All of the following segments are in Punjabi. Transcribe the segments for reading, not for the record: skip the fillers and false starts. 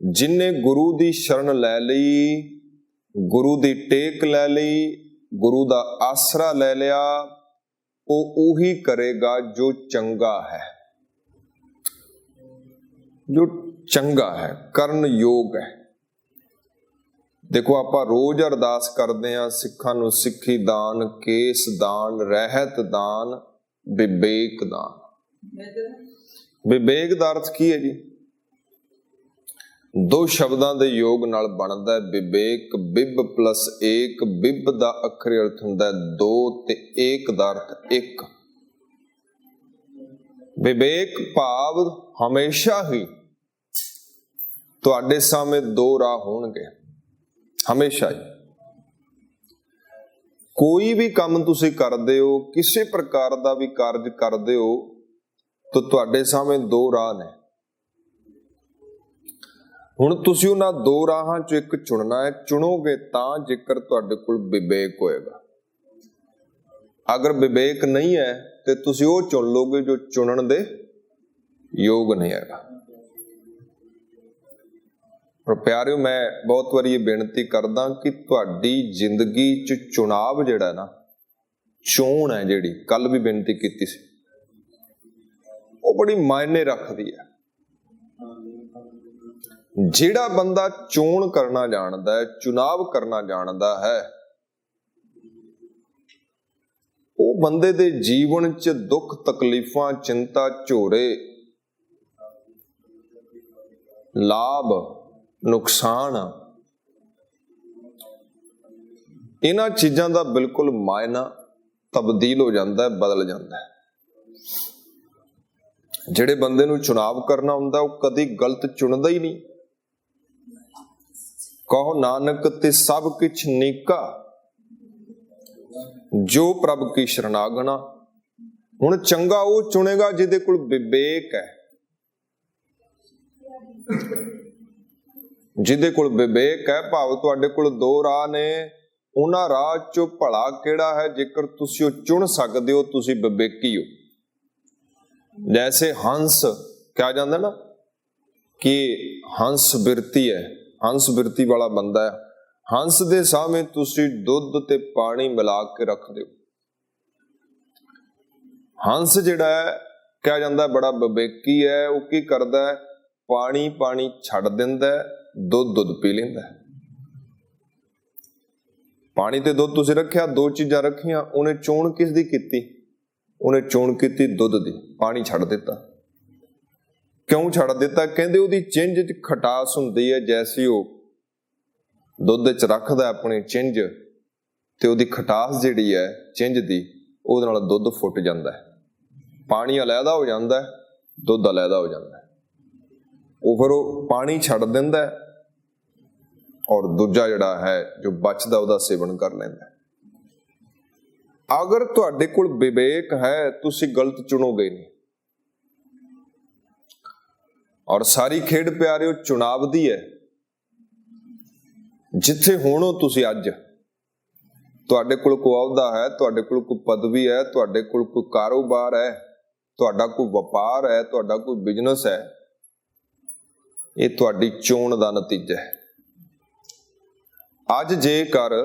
जिन्ने गुरु दी शरण लै लई, गुरु दी टेक लै लई, गुरु दा आसरा ले लिया, वो उही करेगा जो चंगा है, जो चंगा है, करण योग है। देखो आपां रोज अरदास करते हैं सिखां नूं सिक्खी दान, केस दान, रहत दान, विवेक दान। विवेक दा अर्थ की है जी? दो शब्दां दे योग नाल बनदा है विवेक। बिब प्लस एक, बिब दा अखरी अर्थ हुंदा है दो ते एक दा अर्थ एक। विवेक भाव हमेशा ही तुहाडे सामने दो राह होणगे, हमेशा ही। कोई भी काम तुसी करदे हो, किसी प्रकार का भी कार्य करदे हो, तो तुहाडे सामने दो राह ने। हुण तुसी उन्हां दो राहां चों एक चुनना है। चुनोगे तां जेकर तुहाडे कोल विवेक होएगा। अगर विवेक नहीं है तो तुसी वो चुन लोगे जो चुनन दे योग नहीं है। पर प्यारिओ, मैं बहुत बार ये बेनती करदा कि तुहाडी जिंदगी च चुनाव जिहड़ा ना, चोण है जिहड़ी, कल भी बेनती कीती सी, वो बड़ी मायने रखदी है। जिहड़ा बंदा चोण करना जानदा है, चुनाव करना जानदा है, वो बंदे दे जीवन च दुख तकलीफां, चिंता, झोरे, लाभ, नुकसान, इन्हां चीजां दा बिल्कुल मायना तब्दील हो जाता है, बदल जाता है। जिहड़े बंदे नूं चुनाव करना हुंदा वो कदी गलत चुनदा ही नहीं। कहो नानक ते सब किछ नीका, जो प्रभ की शरणागना। हुण चंगा वो चुनेगा जिहदे कोल विवेक है। जिहदे कोल विवेक है, भाव तुहाडे कोल दो राह ने, उन्हां राह चों भला किहड़ा है, जेकर तुसीं ओह चुन सकदे हो, तुसीं विवेकी हो। जैसे हंस कहा जाता ना कि हंस बिरती है, हंस बिरती वाला बंदा है। हंस दे सामने तुसीं दुध ते पानी मिला के रख दो। हंस जिहड़ा है कहा जाता है बड़ा विवेकी है। वो की करदा है, पानी पानी छड्ड दिंदा है, दुध दुध पी लैंदा है। पानी ते दुध तुसीं रखिया, दो चीज़ां रखियां, उन्हें चोण किस दी कीती? उन्हें चोण कीती दुध दी, पानी छड्ड दिता। क्यों छड्ड दिता? कहंदे उहदी चिंज च खटास हुंदी है। जैसी वो दुध च रखदा अपनी चिंज, ते उहदी खटास जिहड़ी है चिंज दी, उहदे नाल दुध फुट जांदा है। पानी अलहदा हो जांदा है, दुध अलहदा हो जांदा है। वो फिर पानी छड्ड दिंदा है और दूजा जिहड़ा है जो बचदा उहदा सेवन कर लैंदा है। अगर तुहाडे कोल विवेक है, तुसीं गलत चुनोगे नहीं। और सारी खेड प्यारिओ चुनाव दी है। जिथे होणो तुसीं अज, तुहाडे कोल कोई अहुदा है, तुहाडे कोल कोई पदवी है, तुहाडे कोल कोई कारोबार है, तुहाडा कोई व्यापार है, तुहाडा कोई बिजनेस है, ये तुहाडी चोण दा नतीजा है। अज जेकर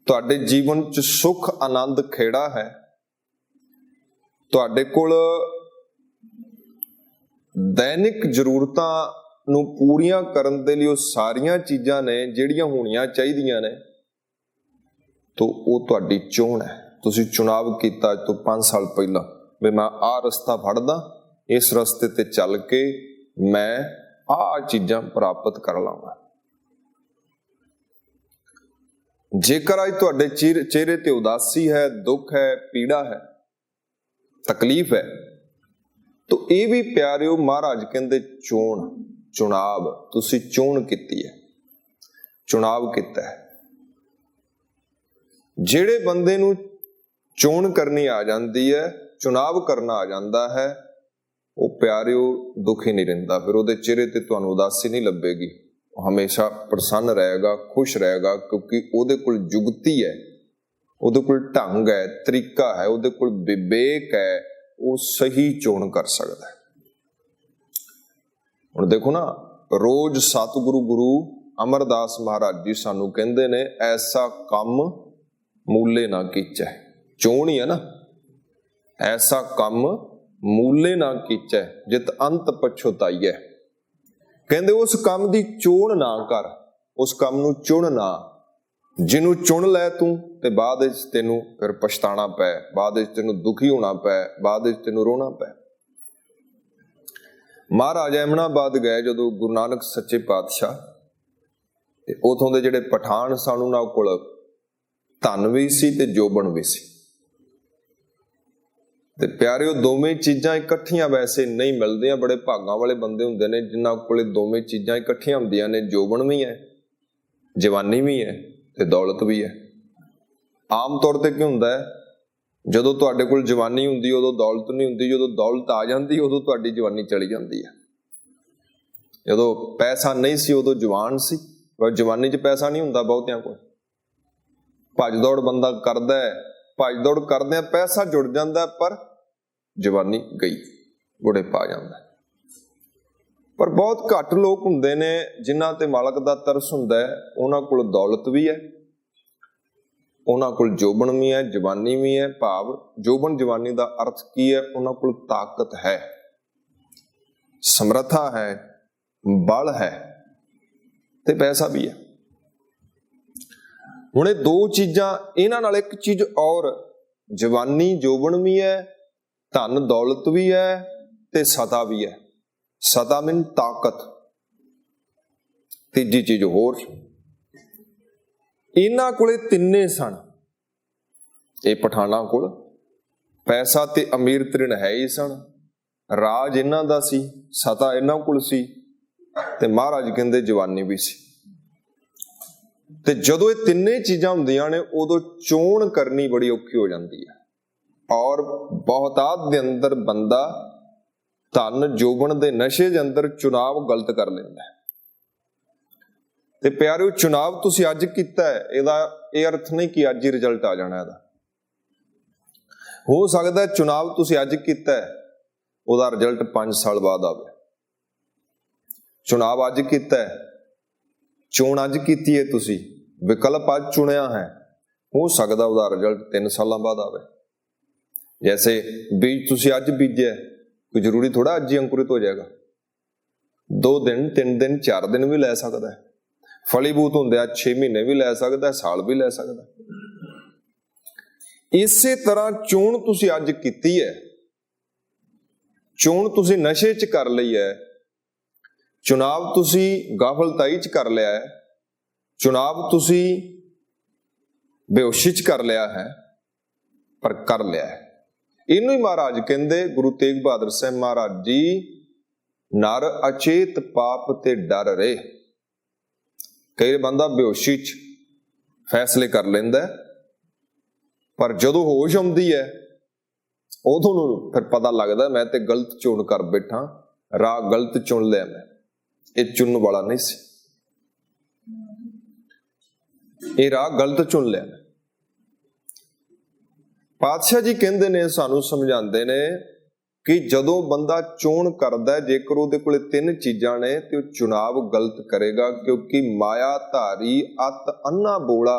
तुहाडे जीवन च सुख आनंद खेड़ा है, तुहाडे कोल दैनिक जरूरतां नूं पूरीआं करन दे लई सारियां चीज़ां ने जिहड़ियां होणीआं चाहीदियां ने, तो वो तुहाडी चोण है। तुसीं चुनाव कीता अज तो 5 साल पहला भी मैं आ रस्ता फड़दा, इस रस्ते ते चल के मैं आ चीज़ां प्राप्त कर लांगा। जेकर अज तुहाडे चेहरे ते उदासी है, दुख है, पीड़ा है, तकलीफ है, तो ये भी प्यारिओ महाराज कहंदे चोण, चुनाव, तुसीं चोण कीती है, चुनाव कीता है। जिहड़े बंदे नूं चोण करनी आ जांदी है, चुनाव करना आ जांदा है, वो प्यारिओ दुखी नहीं रहिंदा। फिर उहदे चेहरे ते तुहानूं उदासी नहीं लभेगी, हमेशा प्रसन्न रहेगा, खुश रहेगा, क्योंकि उहदे कोल जुगती है, उहदे कोल ढंग है, तरीका है, उहदे कोल विवेक है, वो सही चोण कर सकदा है। हुण देखो ना, ਰੋਜ਼ ਸਤਿਗੁਰੂ ਗੁਰੂ ਅਮਰਦਾਸ ਮਹਾਰਾਜ ਜੀ ਸਾਨੂੰ ਕਹਿੰਦੇ ਨੇ, ਐਸਾ ਕੰਮ ਮੂਲੇ ਨਾ ਕੀਚੈ। ਚੋਣ ਹੀ ਹੈ ਨਾ, ਐਸਾ ਕੰਮ ਮੂਲੇ ਨਾ ਕੀਚੈ ਜਿਤ ਅੰਤ ਪਛੁਤਾਈਐ। ਕਹਿੰਦੇ ਉਸ ਕੰਮ ਦੀ ਚੋਣ ਨਾ ਕਰ, ਉਸ ਕੰਮ ਨੂੰ ਚੁਣ ਨਾ। ਜਿਹਨੂੰ ਚੁਣ ਲੈ ਤੂੰ ਤੇ ਬਾਅਦ ਵਿੱਚ ਤੈਨੂੰ ਫਿਰ ਪਛਤਾਣਾ ਪੈ, ਬਾਅਦ ਵਿੱਚ ਤੈਨੂੰ ਦੁਖੀ ਹੋਣਾ ਪੈ, ਬਾਅਦ ਵਿੱਚ ਤੈਨੂੰ ਰੋਣਾ ਪੈ। ਮਹਾਰਾਜ ਐਮਨਾਬਾਦ ਗਏ ਜਦੋਂ ਗੁਰੂ ਨਾਨਕ ਸੱਚੇ ਪਾਤਸ਼ਾਹ, ਤੇ ਉਥੋਂ ਦੇ ਜਿਹੜੇ ਪਠਾਨ ਸਨ ਉਹਨਾਂ ਕੋਲ ਧਨ ਵੀ ਸੀ ਤੇ ਜੋਬਨ ਵੀ ਸੀ। ਤੇ ਪਿਆਰਿਓ, ਦੋਵੇਂ ਚੀਜ਼ਾਂ ਇਕੱਠੀਆਂ ਵੈਸੇ ਨਹੀਂ ਮਿਲਦੀਆਂ। ਬੜੇ ਭਾਗਾਂ ਵਾਲੇ ਬੰਦੇ ਹੁੰਦੇ ਨੇ ਜਿਨ੍ਹਾਂ ਕੋਲੇ ਦੋਵੇਂ ਚੀਜ਼ਾਂ ਇਕੱਠੀਆਂ ਹੁੰਦੀਆਂ ਨੇ। ਜੋਬਨ ਵੀ ਹੈ, ਜਵਾਨੀ ਵੀ ਹੈ ਤੇ ਦੌਲਤ ਵੀ ਹੈ। ਆਮ ਤੌਰ ਤੇ ਕੀ ਹੁੰਦਾ ਹੈ, ਜਦੋਂ ਤੁਹਾਡੇ ਕੋਲ ਜਵਾਨੀ ਹੁੰਦੀ ਉਦੋਂ ਦੌਲਤ ਨਹੀਂ ਹੁੰਦੀ, ਜਦੋਂ ਦੌਲਤ ਆ ਜਾਂਦੀ ਉਦੋਂ ਤੁਹਾਡੀ ਜਵਾਨੀ ਚਲੀ ਜਾਂਦੀ ਹੈ। ਜਦੋਂ ਪੈਸਾ ਨਹੀਂ ਸੀ ਉਦੋਂ ਜਵਾਨ ਸੀ, ਪਰ ਜਵਾਨੀ 'ਚ ਪੈਸਾ ਨਹੀਂ ਹੁੰਦਾ ਬਹੁਤਿਆਂ ਕੋਲ। ਭੱਜ ਦੌੜ ਬੰਦਾ ਕਰਦਾ ਹੈ, ਭੱਜ ਦੌੜ ਕਰਦਿਆਂ ਪੈਸਾ ਜੁੜ ਜਾਂਦਾ, ਪਰ ਜਵਾਨੀ ਗਈ, ਬੁਢੇਪਾ ਆ ਜਾਂਦਾ। ਪਰ ਬਹੁਤ ਘੱਟ ਲੋਕ ਹੁੰਦੇ ਨੇ ਜਿਨ੍ਹਾਂ ਤੇ ਮਾਲਕ ਦਾ ਤਰਸ ਹੁੰਦਾ ਹੈ। ਉਹਨਾਂ ਕੋਲ ਦੌਲਤ ਵੀ ਹੈ, ਉਹਨਾਂ ਕੋਲ ਜੋਬਨ ਵੀ ਹੈ, ਜਵਾਨੀ ਵੀ ਹੈ। ਭਾਵ ਜੋਬਨ ਜਵਾਨੀ ਦਾ ਅਰਥ ਕੀ ਹੈ? ਉਹਨਾਂ ਕੋਲ ਤਾਕਤ ਹੈ, ਸਮਰੱਥਾ ਹੈ, ਬਲ ਹੈ ਤੇ ਪੈਸਾ ਵੀ ਹੈ। ਹੁਣ ਇਹ ਦੋ ਚੀਜ਼ਾਂ, ਇਹਨਾਂ ਨਾਲ ਇੱਕ ਚੀਜ਼ ਔਰ, ਜਵਾਨੀ ਜੋਬਨ ਵੀ ਹੈ, ਧਨ ਦੌਲਤ ਵੀ ਹੈ ਤੇ ਸਤਾ ਵੀ ਹੈ। ਸਤਾ ਮੀਨ ਤਾਕਤ। ਤੀਜੀ ਚੀਜ਼ ਹੋਰ, ਇਹਨਾਂ ਕੋਲੇ ਤਿੰਨੇ ਸਨ। ਇਹ ਪਠਾਨਾਂ ਕੋਲ ਪੈਸਾ ਤੇ ਅਮੀਰ ਤ੍ਰਿਣ ਹੈ ਹੀ ਸਨ, ਰਾਜ ਇਹਨਾਂ ਦਾ ਸੀ, ਸਤਾ ਇਹਨਾਂ ਕੋਲ ਸੀ, ਤੇ ਮਹਾਰਾਜ ਕਹਿੰਦੇ ਜਵਾਨੀ ਵੀ ਸੀ। ਤੇ ਜਦੋਂ ਇਹ ਤਿੰਨੇ ਚੀਜ਼ਾਂ ਹੁੰਦੀਆਂ ਨੇ ਉਦੋਂ ਚੋਣ ਕਰਨੀ ਬੜੀ ਔਖੀ ਹੋ ਜਾਂਦੀ ਹੈ। ਔਰ ਬਹੁਤਾਤ ਦੇ ਅੰਦਰ ਬੰਦਾ ਧਨ ਜੋਬਨ ਦੇ ਨਸ਼ੇ ਦੇ ਅੰਦਰ ਚੁਣਾਵ ਗਲਤ ਕਰ ਲੈਂਦਾ ਹੈ। ਤੇ ਪਿਆਰਿਓ, ਚੁਣਾਵ ਤੁਸੀਂ ਅੱਜ ਕੀਤਾ ਹੈ, ਇਹਦਾ ਇਹ ਅਰਥ ਨਹੀਂ ਕਿ ਅੱਜ ਹੀ ਰਿਜ਼ਲਟ ਆ ਜਾਣਾ ਇਹਦਾ। ਹੋ ਸਕਦਾ ਚੁਣਾਵ ਤੁਸੀਂ ਅੱਜ ਕੀਤਾ ਹੈ, ਉਹਦਾ ਰਿਜ਼ਲਟ 5 ਸਾਲ ਬਾਅਦ ਆਵੇ। ਚੁਣਾਵ ਅੱਜ ਕੀਤਾ ਹੈ, ਚੋਣ ਅੱਜ ਕੀਤੀ ਹੈ ਤੁਸੀਂ, ਵਿਕਲਪ ਅੱਜ ਚੁਣਿਆ ਹੈ, ਹੋ ਸਕਦਾ ਉਹਦਾ ਰਿਜ਼ਲਟ 3 ਸਾਲਾਂ ਬਾਅਦ ਆਵੇ। ਜੈਸੇ ਬੀਜ ਤੁਸੀਂ ਅੱਜ ਬੀਜਿਆ, ਕੋਈ ਜ਼ਰੂਰੀ ਥੋੜਾ ਅੱਜ ਹੀ ਅੰਕੁਰਿਤ ਹੋ ਜਾਏਗਾ। 2 ਦਿਨ, 3 ਦਿਨ, 4 ਦਿਨ ਵੀ ਲੈ ਸਕਦਾ ਹੈ। ਫਲੀਭੂਤ ਹੁੰਦੇ ਆ 6 ਮਹੀਨੇ ਵੀ ਲੈ ਸਕਦਾ, ਸਾਲ ਵੀ ਲੈ ਸਕਦਾ। ਇਸੇ ਤਰ੍ਹਾਂ ਚੋਣ ਤੁਸੀਂ ਅੱਜ ਕੀਤੀ ਹੈ, ਚੋਣ ਤੁਸੀਂ ਨਸ਼ੇ 'ਚ ਕਰ ਲਈ ਹੈ, ਚੁਣਾਵ ਤੁਸੀਂ ਗਾਫਲਤਾਈ 'ਚ ਕਰ ਲਿਆ ਹੈ, ਚੁਣਾਵ ਤੁਸੀਂ ਬੇਹੋਸ਼ੀ 'ਚ ਕਰ ਲਿਆ ਹੈ, ਪਰ ਕਰ ਲਿਆ ਹੈ। ਇਹਨੂੰ ਹੀ ਮਹਾਰਾਜ ਕਹਿੰਦੇ, ਗੁਰੂ ਤੇਗ ਬਹਾਦਰ ਸਾਹਿਬ ਮਹਾਰਾਜ ਜੀ, ਨਰ ਅਚੇਤ ਪਾਪ ਤੇ ਡਰ ਰਹੇ। ਕਈ ਬੰਦਾ ਬੇਹੋਸ਼ੀ 'ਚ ਫੈਸਲੇ ਕਰ ਲੈਂਦਾ, ਪਰ ਜਦੋਂ ਹੋਸ਼ ਆਉਂਦੀ ਹੈ ਉਦੋਂ ਨੂੰ ਫਿਰ ਪਤਾ ਲੱਗਦਾ ਮੈਂ ਤੇ ਗਲਤ ਚੋਣ ਕਰ ਬੈਠਾ, ਰਾਹ ਗਲਤ ਚੁਣ ਲਿਆ ਮੈਂ, ਇਹ ਚੁਣਨ ਵਾਲਾ ਨਹੀਂ ਸੀ, ਇਹ ਰਾਹ ਗਲਤ ਚੁਣ ਲਿਆ। ਪਾਤਸ਼ਾਹ ਜੀ ਕਹਿੰਦੇ ਨੇ, ਸਾਨੂੰ ਸਮਝਾਉਂਦੇ ਨੇ ਕਿ ਜਦੋਂ ਬੰਦਾ ਚੋਣ ਕਰਦਾ, ਜੇਕਰ ਉਹਦੇ ਕੋਲੇ 3 ਚੀਜ਼ਾਂ ਨੇ ਤੇ ਉਹ ਚੁਣਾਵ ਗਲਤ ਕਰੇਗਾ, ਕਿਉਂਕਿ ਮਾਇਆ ਧਾਰੀ ਅਤ ਅੰਨਾ ਬੋਲਾ,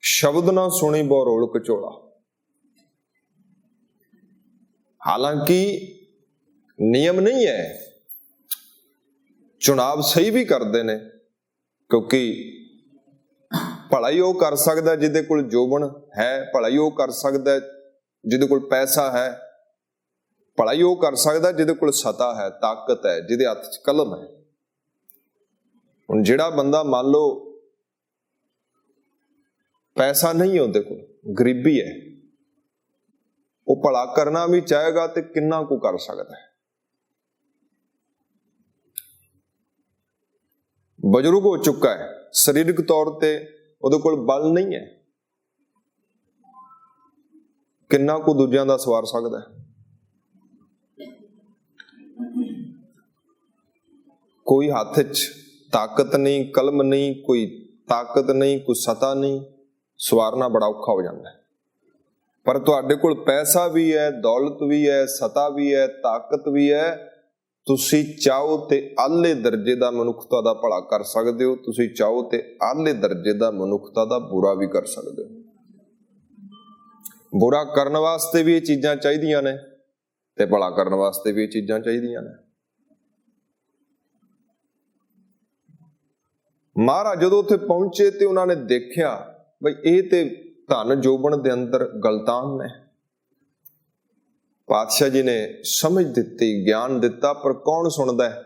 ਸ਼ਬਦ ਨਾ ਸੁਣੀ ਬਹੁ ਰੋਲ ਕਚੋਲਾ। ਹਾਲਾਂਕਿ ਨਿਯਮ ਨਹੀਂ ਹੈ, ਚੁਣਾਵ ਸਹੀ ਵੀ ਕਰਦੇ ਨੇ, ਕਿਉਂਕਿ ਭਲਾ ਹੀ ਉਹ ਕਰ ਸਕਦਾ ਜਿਹਦੇ ਕੋਲ ਜੋਬਨ ਹੈ, ਭਲਾ ਹੀ ਉਹ ਕਰ ਸਕਦਾ ਜਿਹਦੇ ਕੋਲ ਪੈਸਾ ਹੈ, ਭਲਾ ਹੀ ਉਹ ਕਰ ਸਕਦਾ ਜਿਹਦੇ ਕੋਲ ਸਤਾ ਹੈ, ਤਾਕਤ ਹੈ, ਜਿਹਦੇ ਹੱਥ 'ਚ ਕਲਮ ਹੈ। ਹੁਣ ਜਿਹੜਾ ਬੰਦਾ ਮੰਨ ਲਓ ਪੈਸਾ ਨਹੀਂ ਉਹਦੇ ਕੋਲ, ਗਰੀਬੀ ਹੈ, ਉਹ ਭਲਾ ਕਰਨਾ ਵੀ ਚਾਹੇਗਾ ਤੇ ਕਿੰਨਾ ਕੁ ਕਰ ਸਕਦਾ ਹੈ। ਬਜ਼ੁਰਗ ਹੋ ਚੁੱਕਾ ਹੈ, ਸਰੀਰਕ ਤੌਰ ਤੇ ਉਹਦੇ ਕੋਲ ਬਲ ਨਹੀਂ ਹੈ, ਕਿੰਨਾ ਕੁ ਦੂਜਿਆਂ ਦਾ ਸਵਾਰ ਸਕਦਾ ਹੈ। ਕੋਈ ਹੱਥ 'ਚ ਤਾਕਤ ਨਹੀਂ, ਕਲਮ ਨਹੀਂ, ਕੋਈ ਤਾਕਤ ਨਹੀਂ, ਕੋਈ ਸਤਾ ਨਹੀਂ, ਸਵਾਰਨਾ ਬੜਾ ਔਖਾ ਹੋ ਜਾਂਦਾ ਹੈ। ਪਰ ਤੁਹਾਡੇ ਕੋਲ ਪੈਸਾ ਵੀ ਹੈ, ਦੌਲਤ ਵੀ ਹੈ, ਸਤਾ ਵੀ ਹੈ, ਤਾਕਤ ਵੀ ਹੈ, ਤੁਸੀਂ ਚਾਹੋ ਤੇ ਆਲੇ ਦਰਜੇ ਦਾ ਮਨੁੱਖਤਾ ਦਾ ਭਲਾ ਕਰ ਸਕਦੇ ਹੋ, ਤੁਸੀਂ ਚਾਹੋ ਤੇ ਆਲੇ ਦਰਜੇ ਦਾ ਮਨੁੱਖਤਾ ਦਾ ਬੁਰਾ ਵੀ ਕਰ ਸਕਦੇ ਹੋ। ਬੁਰਾ ਕਰਨ ਵਾਸਤੇ ਵੀ ਇਹ ਚੀਜ਼ਾਂ ਚਾਹੀਦੀਆਂ ਨੇ ਤੇ ਭਲਾ ਕਰਨ ਵਾਸਤੇ ਵੀ ਇਹ ਚੀਜ਼ਾਂ ਚਾਹੀਦੀਆਂ ਨੇ। ਮਹਾਰਾਜ ਜਦੋਂ ਉੱਥੇ ਪਹੁੰਚੇ ਤੇ ਉਹਨਾਂ ਨੇ ਦੇਖਿਆ ਬਈ ਇਹ ਤੇ ਧਨ ਜੋਬਨ ਦੇ ਅੰਦਰ ਗਲਤਾਨ ਨੇ। ਪਾਤਸ਼ਾਹ ਜੀ ਨੇ ਸਮਝ ਦਿੱਤੀ, ਗਿਆਨ ਦਿੱਤਾ, ਪਰ ਕੌਣ ਸੁਣਦਾ ਹੈ?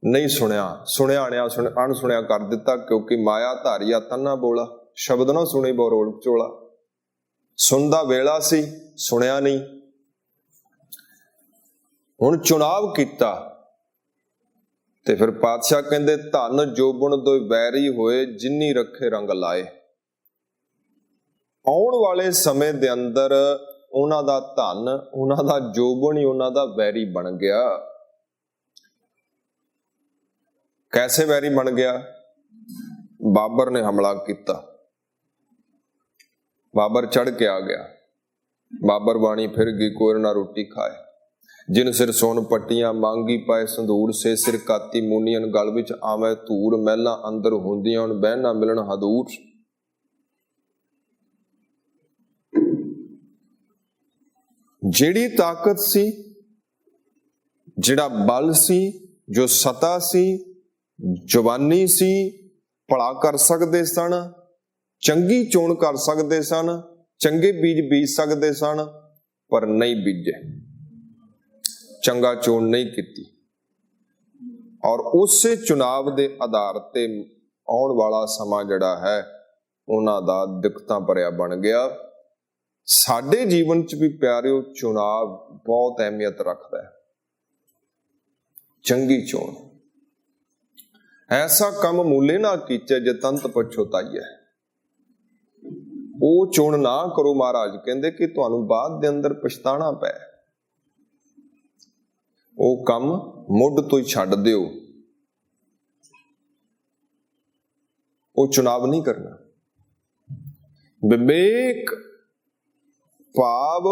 ਨਹੀਂ ਸੁਣਿਆ। ਸੁਣਿਆ ਅਣਸੁਣਿਆ ਕਰ ਦਿੱਤਾ, ਕਿਉਂਕਿ ਮਾਇਆ ਧਾਰੀਆ ਤੰਨਾ ਬੋਲਾ, ਸ਼ਬਦ ਨਾ ਸੁਣੇ ਬੋਰੋਲ ਚੋਲਾ। ਸੁਣਦਾ ਵੇਲਾ ਸੀ, ਸੁਣਿਆ ਨਹੀਂ। ਹੁਣ ਚੁਣਾਵ ਕੀਤਾ ਤੇ ਫਿਰ ਪਾਤਸ਼ਾਹ ਕਹਿੰਦੇ ਧਨ ਜੋਬਨ ਦੋਇ ਵੈਰੀ ਹੋਏ, ਜਿੰਨੀ ਰੱਖੇ ਰੰਗ ਲਾਏ। ਆਉਣ ਵਾਲੇ ਸਮੇਂ ਦੇ ਅੰਦਰ ਉਹਨਾਂ ਦਾ ਧਨ, ਉਹਨਾਂ ਦਾ ਜੋਬਨ ਹੀ ਉਹਨਾਂ ਦਾ ਵੈਰੀ ਬਣ ਗਿਆ। ਕੈਸੇ ਵੈਰੀ ਬਣ ਗਿਆ? ਬਾਬਰ ਨੇ ਹਮਲਾ ਕੀਤਾ, ਬਾਬਰ ਚੜ ਕੇ ਆ ਗਿਆ। ਬਾਬਰ ਬਾਣੀ ਫਿਰ ਗਈ, ਕੋਇਰ ਨਾ ਰੋਟੀ ਖਾਏ। ਜਿਨ ਸਿਰ ਸੋਨ ਪੱਟੀਆਂ ਮੰਗੀ ਪਾਏ ਸੰਧੂਰ, ਸੇ ਸਿਰ ਕਾਤੀ ਮੁਨੀਅਨ ਗਲ ਵਿੱਚ ਆਵੇ ਧੂੜ। ਮਹਿਲਾਂ ਅੰਦਰ ਹੁੰਦੀਆਂ ਹੁਣ ਬਹਿ ਨਾ ਮਿਲਣ ਹਦੂਰ। ਜਿਹੜੀ ਤਾਕਤ ਸੀ, ਜਿਹੜਾ ਬਲ ਸੀ, ਜੋ ਸਤਾ ਸੀ, ਜਵਾਨੀ ਸੀ, ਭਲਾ ਕਰ ਸਕਦੇ ਸਨ, ਚੰਗੀ ਚੋਣ ਕਰ ਸਕਦੇ ਸਨ, ਚੰਗੇ ਬੀਜ ਬੀਜ ਸਕਦੇ ਸਨ, ਪਰ ਨਹੀਂ ਬੀਜੇ, ਚੰਗਾ ਚੋਣ ਨਹੀਂ ਕੀਤੀ। ਔਰ ਉਸੇ ਚੁਣਾਵ ਦੇ ਆਧਾਰ ਤੇ ਆਉਣ ਵਾਲਾ ਸਮਾਂ ਜਿਹੜਾ ਹੈ ਉਹਨਾਂ ਦਾ ਦਿੱਕਤਾਂ ਭਰਿਆ ਬਣ ਗਿਆ। ਸਾਡੇ ਜੀਵਨ ਚ ਵੀ ਪਿਆਰਿਓ ਚੁਣਾਵ ਬਹੁਤ ਅਹਿਮੀਅਤ ਰੱਖਦਾ ਹੈ। ਚੰਗੀ ਚੋਣ। ਐਸਾ ਕੰਮ ਮੂਲੇ ਨਾ ਕੀਚੇ ਜੇ ਤੰਤ ਪਛੋਤਾਈਐ। ਉਹ ਚੋਣ ਨਾ ਕਰੋ, ਮਹਾਰਾਜ ਕਹਿੰਦੇ, ਕਿ ਤੁਹਾਨੂੰ ਬਾਅਦ ਦੇ ਅੰਦਰ ਪਛਤਾਣਾ ਪੈ। ਉਹ ਕੰਮ ਮੁੱਢ ਤੋਂ ਹੀ ਛੱਡ ਦਿਓ। ਉਹ ਚੁਣਾਵ ਨਹੀਂ ਕਰਨਾ। ਵਿਵੇਕ ਭਾਵ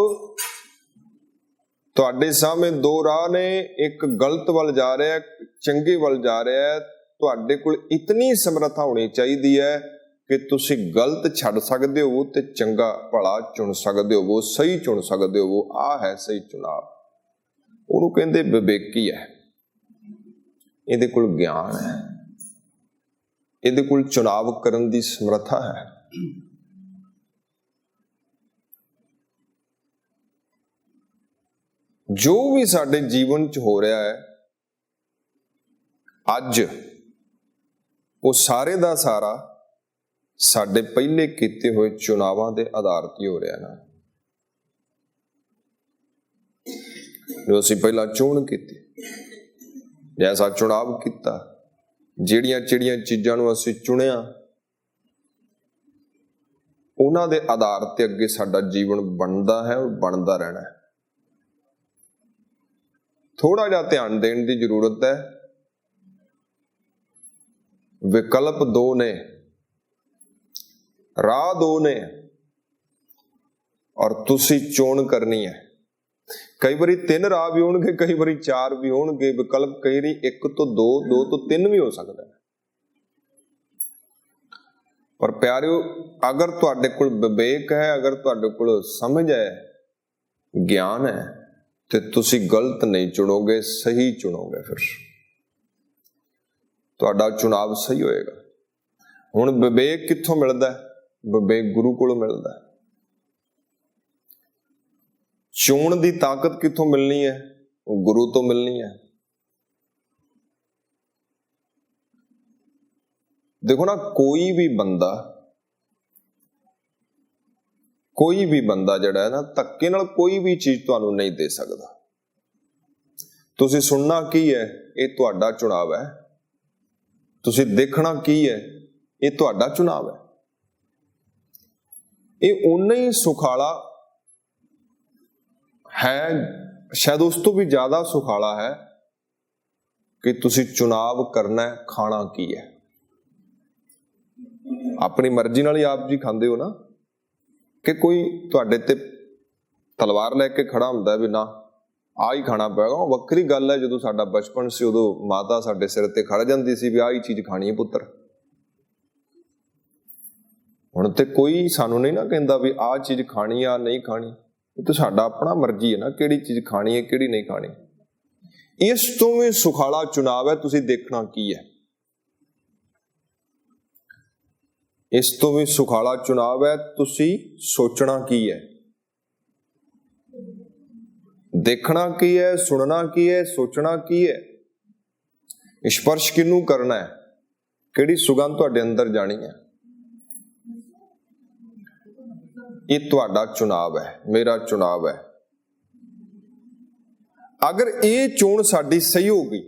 ਤੁਹਾਡੇ ਸਾਹਮਣੇ ਦੋ ਰਾਹ ਨੇ, ਇੱਕ ਗਲਤ ਵੱਲ ਜਾ ਰਿਹਾ, ਚੰਗੇ ਵੱਲ ਜਾ ਰਿਹਾ। ਤੁਹਾਡੇ ਕੋਲ ਇਤਨੀ ਸਮਰੱਥਾ ਹੋਣੀ ਚਾਹੀਦੀ ਹੈ ਕਿ ਤੁਸੀਂ ਗਲਤ ਛੱਡ ਸਕਦੇ ਹੋ ਤੇ ਚੰਗਾ ਭਲਾ ਚੁਣ ਸਕਦੇ ਹੋ, ਸਹੀ ਚੁਣ ਸਕਦੇ ਹੋ। ਆਹ ਹੈ ਸਹੀ ਚੁਣਾਵ। ਉਹਨੂੰ ਕਹਿੰਦੇ ਵਿਵੇਕੀ ਹੈ। ਇਹਦੇ ਕੋਲ ਗਿਆਨ ਹੈ, ਇਹਦੇ ਕੋਲ ਚੁਣਾਵ ਕਰਨ ਦੀ ਸਮਰੱਥਾ ਹੈ। ਜੋ ਵੀ ਸਾਡੇ ਜੀਵਨ ਚ ਹੋ ਰਿਹਾ ਹੈ ਅੱਜ, ਉਹ ਸਾਰੇ ਦਾ ਸਾਰਾ ਸਾਡੇ ਪਹਿਲੇ ਕੀਤੇ ਹੋਏ ਚੁਣਾਵਾਂ ਦੇ ਆਧਾਰ ਤੇ ਹੋ ਰਿਹਾ ਨਾ। ਜੋ ਅਸੀਂ ਪਹਿਲਾਂ ਚੋਣ ਕੀਤੀ, ਜੈਸਾ ਚੁਣਾਵ ਕੀਤਾ, ਜਿਹੜੀਆਂ ਚੀਜ਼ਾਂ ਨੂੰ ਅਸੀਂ ਚੁਣਿਆ, ਉਹਨਾਂ ਦੇ ਆਧਾਰ ਤੇ ਅੱਗੇ ਸਾਡਾ ਜੀਵਨ ਬਣਦਾ ਹੈ, ਬਣਦਾ ਰਹਿਣਾ ਹੈ। ਥੋੜਾ ਜਿਹਾ ਧਿਆਨ ਦੇਣ ਦੀ ਜ਼ਰੂਰਤ ਹੈ। ਵਿਕਲਪ ਦੋ ਨੇ, ਰਾਹ ਦੋ ਨੇ, ਔਰ ਤੁਸੀਂ ਚੋਣ ਕਰਨੀ ਹੈ। ਕਈ ਵਾਰੀ 3 ਰਾਹ ਵੀ ਹੋਣਗੇ, ਕਈ ਵਾਰੀ 4 ਵੀ ਹੋਣਗੇ। ਵਿਕਲਪ ਕਈ ਵਾਰੀ 1 ਤੋਂ 2, 2 ਤੋਂ 3 ਵੀ ਹੋ ਸਕਦਾ ਹੈ। ਪਰ ਪਿਆਰਿਓ, ਅਗਰ ਤੁਹਾਡੇ ਕੋਲ ਵਿਵੇਕ ਹੈ, ਅਗਰ ਤੁਹਾਡੇ ਕੋਲ ਸਮਝ ਹੈ, ਗਿਆਨ ਹੈ, ਤੇ ਤੁਸੀਂ ਗਲਤ ਨਹੀਂ ਚੁਣੋਗੇ, ਸਹੀ ਚੁਣੋਗੇ। ਫਿਰ ਤੁਹਾਡਾ ਚੁਣਾਵ ਸਹੀ ਹੋਏਗਾ। ਹੁਣ ਵਿਵੇਕ ਕਿੱਥੋਂ ਮਿਲਦਾ ਹੈ? ਵਿਵੇਕ ਗੁਰੂ ਕੋਲੋਂ ਮਿਲਦਾ ਹੈ। ਚੋਣ ਦੀ ਤਾਕਤ ਕਿੱਥੋਂ ਮਿਲਣੀ ਹੈ? ਉਹ ਗੁਰੂ ਤੋਂ ਮਿਲਣੀ ਹੈ। ਦੇਖੋ ਨਾ, ਕੋਈ ਵੀ ਬੰਦਾ ਜਿਹੜਾ ਹੈ ਨਾ, ਧੱਕੇ ਨਾਲ ਕੋਈ ਵੀ ਚੀਜ਼ ਤੁਹਾਨੂੰ ਨਹੀਂ ਦੇ ਸਕਦਾ। ਤੁਸੀਂ ਸੁਣਨਾ ਕੀ ਹੈ? ਇਹ ਤੁਹਾਡਾ ਚੁਣਾਵ ਹੈ। ਤੁਸੀਂ ਦੇਖਣਾ ਕੀ ਹੈ? ਇਹ ਤੁਹਾਡਾ ਚੁਣਾਵ ਹੈ। ਇਹ ਉਨਾ ਹੀ ਸੁਖਾਲਾ ਹੈ, ਸ਼ਾਇਦ ਉਸ ਤੋਂ ਵੀ ਜ਼ਿਆਦਾ ਸੁਖਾਲਾ ਹੈ, ਕਿ ਤੁਸੀਂ ਚੁਣਾਵ ਕਰਨਾ ਹੈ ਖਾਣਾ ਕੀ ਹੈ। ਆਪਣੀ ਮਰਜ਼ੀ ਨਾਲ ਹੀ ਆਪ ਜੀ ਖਾਂਦੇ ਹੋ ਨਾ, ਕਿ ਕੋਈ ਤੁਹਾਡੇ ਤੇ ਤਲਵਾਰ ਲੈ ਕੇ ਖੜਾ ਹੁੰਦਾ ਵੀ ਨਾ ਆ ਹੀ ਖਾਣਾ ਪਏਗਾ। ਉਹ ਵੱਖਰੀ ਗੱਲ ਹੈ ਜਦੋਂ ਸਾਡਾ ਬਚਪਨ ਸੀ, ਉਦੋਂ ਮਾਤਾ ਸਾਡੇ ਸਿਰ ਤੇ ਖੜ ਜਾਂਦੀ ਸੀ ਵੀ ਆਹ ਹੀ ਚੀਜ਼ ਖਾਣੀ ਹੈ ਪੁੱਤਰ। ਹੁਣ ਤੇ ਕੋਈ ਸਾਨੂੰ ਨਹੀਂ ਨਾ ਕਹਿੰਦਾ ਵੀ ਆਹ ਚੀਜ਼ ਖਾਣੀ ਆ ਨਹੀਂ ਖਾਣੀ, ਉਹ ਤੇ ਸਾਡਾ ਆਪਣਾ ਮਰਜ਼ੀ ਹੈ ਨਾ ਕਿਹੜੀ ਚੀਜ਼ ਖਾਣੀ ਹੈ ਕਿਹੜੀ ਨਹੀਂ ਖਾਣੀ। ਇਸ ਤੋਂ ਵੀ ਸੁਖਾਲਾ ਚੁਣਾਵ ਹੈ ਤੁਸੀਂ ਦੇਖਣਾ ਕੀ ਹੈ। ਇਸ ਤੋਂ ਵੀ ਸੁਖਾਲਾ ਚੁਣਾਵ ਹੈ ਤੁਸੀਂ ਸੋਚਣਾ ਕੀ ਹੈ, ਦੇਖਣਾ ਕੀ ਹੈ, ਸੁਣਨਾ ਕੀ ਹੈ, ਸੋਚਣਾ ਕੀ ਹੈ। ਸਪਰਸ਼ ਕਿਹਨੂੰ ਕਰਨਾ ਹੈ, ਕਿਹੜੀ ਸੁਗੰਧ ਤੁਹਾਡੇ ਅੰਦਰ ਜਾਣੀ ਹੈ, ਇਹ ਤੁਹਾਡਾ ਚੁਣਾਵ ਹੈ, ਮੇਰਾ ਚੁਣਾਵ ਹੈ। ਅਗਰ ਇਹ ਚੋਣ ਸਾਡੀ ਸਹੀ ਹੋ ਗਈ,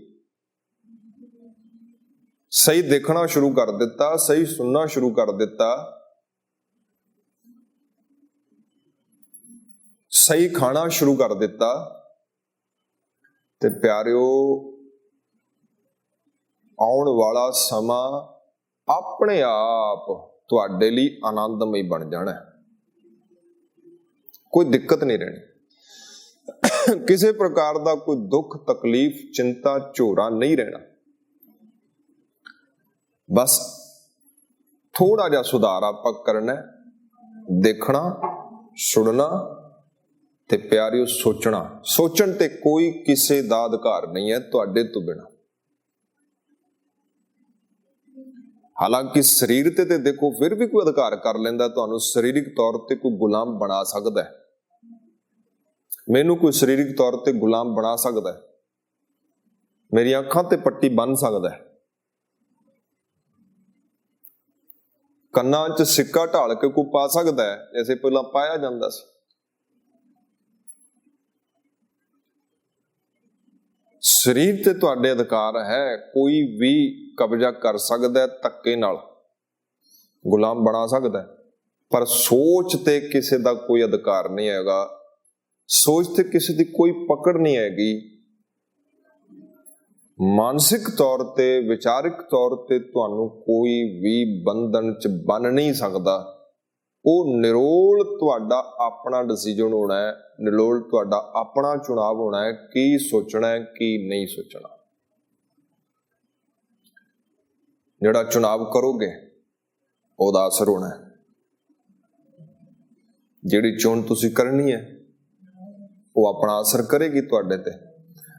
ਸਹੀ ਦੇਖਣਾ ਸ਼ੁਰੂ ਕਰ ਦਿੱਤਾ, ਸਹੀ ਸੁਣਨਾ ਸ਼ੁਰੂ ਕਰ ਦਿੱਤਾ, ਸਹੀ ਖਾਣਾ ਸ਼ੁਰੂ ਕਰ ਦਿੱਤਾ, ਤੇ ਪਿਆਰਿਓ ਆਉਣ ਵਾਲਾ ਸਮਾਂ ਆਪਣੇ ਆਪ ਤੁਹਾਡੇ ਲਈ ਆਨੰਦਮਈ ਬਣ ਜਾਣਾ। ਕੋਈ ਦਿੱਕਤ ਨਹੀਂ ਰਹਿਣੀ, ਕਿਸੇ ਪ੍ਰਕਾਰ ਦਾ ਕੋਈ ਦੁੱਖ ਤਕਲੀਫ ਚਿੰਤਾ ਝੋਰਾ ਨਹੀਂ ਰਹਿਣਾ। ਬਸ ਥੋੜਾ ਜਿਹਾ ਸੁਧਾਰ ਆਪਾਂ ਕਰਨਾ, ਦੇਖਣਾ ਸੁਣਨਾ ਤੇ ਪਿਆਰਿਓ ਸੋਚਣਾ। ਸੋਚਣ ਤੇ ਕੋਈ ਕਿਸੇ ਦਾ ਅਧਿਕਾਰ ਨਹੀਂ ਹੈ ਤੁਹਾਡੇ ਤੋਂ ਬਿਨਾਂ। ਹਾਲਾਂਕਿ ਸਰੀਰ ਤੇ ਦੇਖੋ ਫਿਰ ਵੀ ਕੋਈ ਅਧਿਕਾਰ ਕਰ ਲੈਂਦਾ, ਤੁਹਾਨੂੰ ਸਰੀਰਕ ਤੌਰ ਤੇ ਕੋਈ ਗੁਲਾਮ ਬਣਾ ਸਕਦਾ ਹੈ, ਮੈਨੂੰ ਕੋਈ ਸਰੀਰਕ ਤੌਰ ਤੇ ਗੁਲਾਮ ਬਣਾ ਸਕਦਾ ਹੈ, ਮੇਰੀਆਂ ਅੱਖਾਂ ਤੇ ਪੱਟੀ ਬੰਨ ਸਕਦਾ ਹੈ, ਕੰਨਾਂ 'ਚ ਸਿੱਕਾ ਢਾਲ ਕੇ ਕੋਈ ਪਾ ਸਕਦਾ ਹੈ, ਜੈਸੇ ਪਹਿਲਾਂ ਪਾਇਆ ਜਾਂਦਾ ਸੀ। ਸਰੀਰ ਤੇ ਤੁਹਾਡੇ ਅਧਿਕਾਰ ਹੈ, ਕੋਈ ਵੀ ਕਬਜ਼ਾ ਕਰ ਸਕਦਾ ਹੈ, ਧੱਕੇ ਨਾਲ ਗੁਲਾਮ ਬਣਾ ਸਕਦਾ ਹੈ, ਪਰ ਸੋਚ ਤੇ ਕਿਸੇ ਦਾ ਕੋਈ ਅਧਿਕਾਰ ਨਹੀਂ ਹੈਗਾ। ਸੋਚ ਤੇ ਕਿਸੇ ਦੀ ਕੋਈ ਪਕੜ ਨਹੀਂ ਹੈਗੀ। ਮਾਨਸਿਕ ਤੌਰ ਤੇ ਵਿਚਾਰਿਕ ਤੌਰ ਤੇ ਤੁਹਾਨੂੰ ਕੋਈ ਵੀ ਬੰਧਨ 'ਚ ਬੰਨ ਨਹੀਂ ਸਕਦਾ। ਉਹ ਨਿਰੋਲ ਤੁਹਾਡਾ ਆਪਣਾ ਡਿਸੀਜਨ ਹੋਣਾ ਹੈ, ਨਿਰੋਲ ਤੁਹਾਡਾ ਆਪਣਾ ਚੁਣਾਵ ਹੋਣਾ ਹੈ, ਕੀ ਸੋਚਣਾ ਹੈ ਕੀ ਨਹੀਂ ਸੋਚਣਾ। ਜਿਹੜਾ ਚੁਣਾਵ ਕਰੋਗੇ ਉਹਦਾ ਅਸਰ ਹੋਣਾ ਹੈ। ਜਿਹੜੀ ਚੋਣ ਤੁਸੀਂ ਕਰਨੀ ਹੈ ਉਹ ਆਪਣਾ ਅਸਰ ਕਰੇਗੀ ਤੁਹਾਡੇ ਤੇ।